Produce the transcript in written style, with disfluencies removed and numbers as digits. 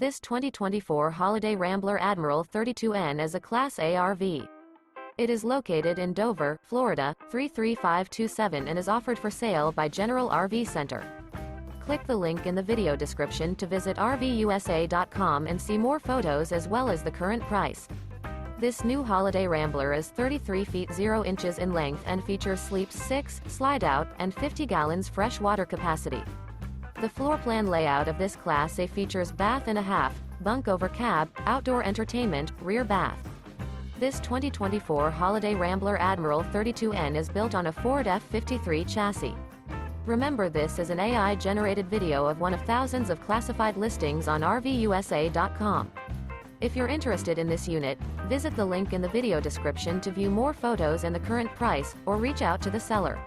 This 2024 Holiday Rambler Admiral 32N is a Class A RV. It is located in Dover, Florida, 33527 and is offered for sale by General RV Center. Click the link in the video description to visit RVUSA.com and see more photos as well as the current price. This new Holiday Rambler is 33 feet 0 inches in length and features sleeps 6, slide-out, and 50 gallons fresh water capacity. The floor plan layout of this Class A features bath and a half, bunk over cab, outdoor entertainment, rear bath. This 2024 Holiday Rambler Admiral 32N is built on a Ford F-53 chassis. Remember, this is an AI-generated video of one of thousands of classified listings on RVUSA.com. If you're interested in this unit, visit the link in the video description to view more photos and the current price, or reach out to the seller.